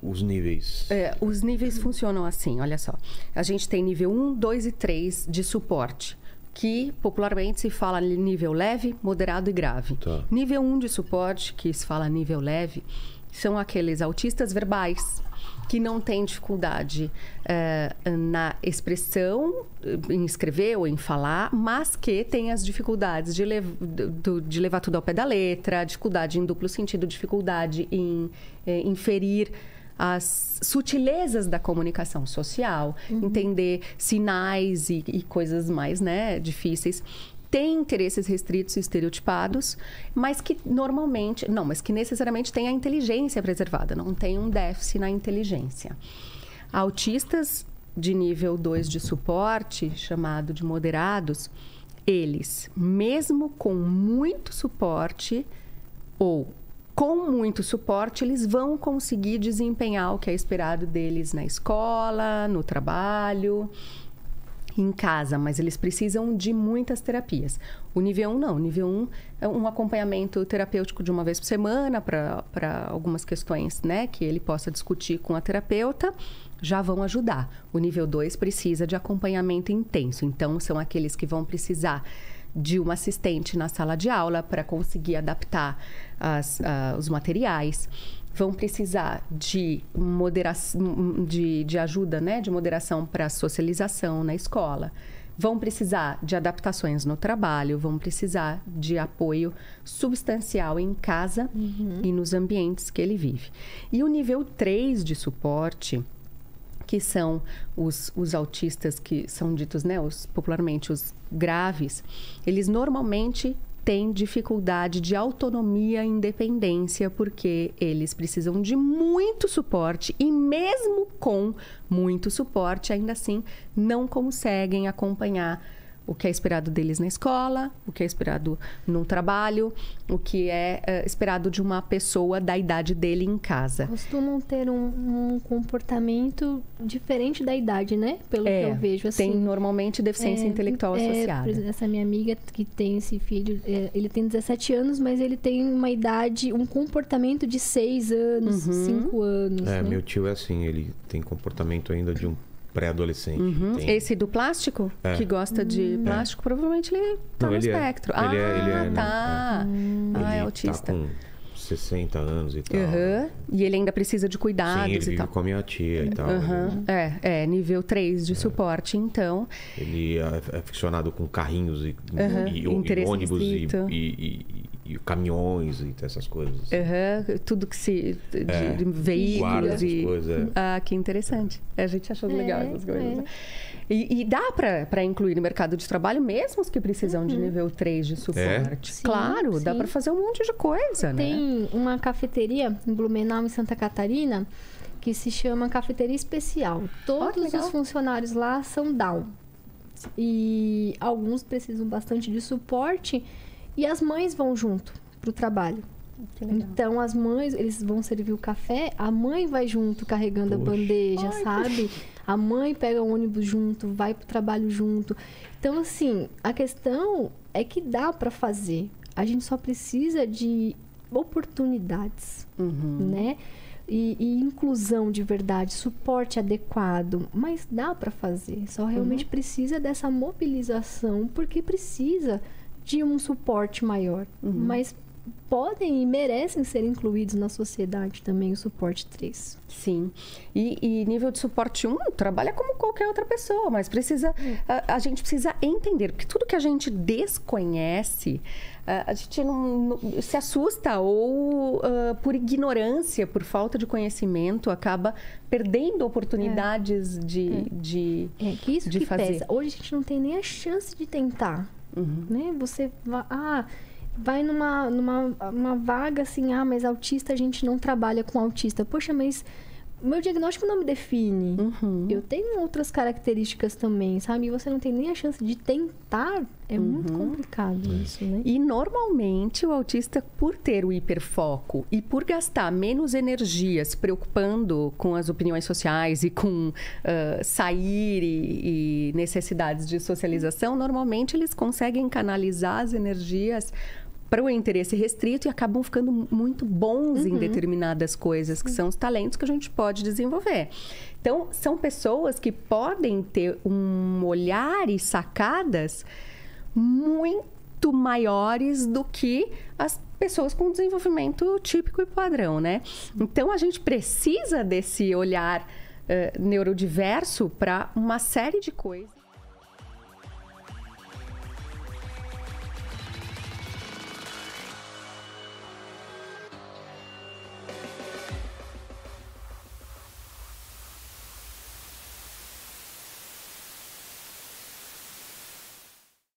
os níveis? Os níveis funcionam assim, olha só. A gente tem nível 1, 2 e 3 de suporte, que popularmente se fala nível leve, moderado e grave. Tá. Nível 1 de suporte, que se fala nível leve, são aqueles autistas verbais que não têm dificuldade na expressão, em escrever ou em falar, mas que têm as dificuldades de levar tudo ao pé da letra, dificuldade em duplo sentido, dificuldade em inferir as sutilezas da comunicação social, entender sinais e coisas mais, né, difíceis. Tem interesses restritos e estereotipados, mas que normalmente... Não, mas que necessariamente tem a inteligência preservada, não tem um déficit na inteligência. Autistas de nível 2 de suporte, chamado de moderados, eles, mesmo com muito suporte ou com muito suporte, eles vão conseguir desempenhar o que é esperado deles na escola, no trabalho, em casa, mas eles precisam de muitas terapias. O nível 1 não. O nível 1 é um acompanhamento terapêutico de uma vez por semana para algumas questões, né, que ele possa discutir com a terapeuta, já vão ajudar. O nível 2 precisa de acompanhamento intenso. Então, são aqueles que vão precisar de uma assistente na sala de aula para conseguir adaptar os materiais. Vão precisar de moderação, de ajuda, né? De moderação para socialização na escola. Vão precisar de adaptações no trabalho, vão precisar de apoio substancial em casa e nos ambientes que ele vive. E o nível 3 de suporte, que são os autistas que são ditos, né, popularmente os graves, eles normalmente têm dificuldade de autonomia e independência porque eles precisam de muito suporte e mesmo com muito suporte, ainda assim, não conseguem acompanhar o que é esperado deles na escola, o que é esperado no trabalho, o que é esperado de uma pessoa da idade dele em casa. Costumam ter um comportamento diferente da idade, né? Pelo que eu vejo. Assim, tem normalmente deficiência intelectual associada. Essa minha amiga que tem esse filho, ele tem 17 anos, mas ele tem uma idade, um comportamento de 6 anos, 5 anos. Né? Meu tio é assim, ele tem comportamento ainda de um pré-adolescente. Esse do plástico, que gosta de plástico, provavelmente ele tá no espectro. Ele é autista. Tá com 60 anos e tal. E ele ainda precisa de cuidados. Sim, ele vive e tal. com a minha tia e tal. Nível 3 de suporte, então. Ele é aficionado com carrinhos e ônibus e caminhões e essas coisas. Tudo que se... de veículos e... coisas. Que interessante. A gente achou legal essas coisas. Né? E dá para incluir no mercado de trabalho mesmo os que precisam de nível 3 de suporte. Sim, claro, dá para fazer um monte de coisa, né? Tem uma cafeteria em Blumenau, em Santa Catarina, que se chama Cafeteria Especial. Todos os funcionários lá são Down. E alguns precisam bastante de suporte e as mães vão junto pro trabalho. Então, as mães, eles vão servir o café, a mãe vai junto carregando a bandeja, sabe? A mãe pega o ônibus junto, vai pro trabalho junto. Então, assim, a questão é que dá para fazer. A gente só precisa de oportunidades, né? E inclusão de verdade, suporte adequado. Mas dá para fazer. Só realmente precisa dessa mobilização, porque precisa de um suporte maior. Mas podem e merecem ser incluídos na sociedade também o suporte 3. Sim. E nível de suporte 1 trabalha como qualquer outra pessoa, mas precisa a gente precisa entender, porque tudo que a gente desconhece, a gente não se assusta ou por ignorância, por falta de conhecimento, acaba perdendo oportunidades de que isso de que fazer. pesa. Hoje a gente não tem nem a chance de tentar. Né? Você vai numa vaga assim, mas autista, a gente não trabalha com autista. Poxa, mas meu diagnóstico não me define. Eu tenho outras características também, sabe? E você não tem nem a chance de tentar. É muito complicado isso, né? E normalmente o autista, por ter o hiperfoco e por gastar menos energia se preocupando com as opiniões sociais e com sair e necessidades de socialização, normalmente eles conseguem canalizar as energias para o interesse restrito e acabam ficando muito bons em determinadas coisas, que são os talentos que a gente pode desenvolver. Então, são pessoas que podem ter um olhar e sacadas muito maiores do que as pessoas com desenvolvimento típico e padrão, né? Então, a gente precisa desse olhar neurodiverso para uma série de coisas.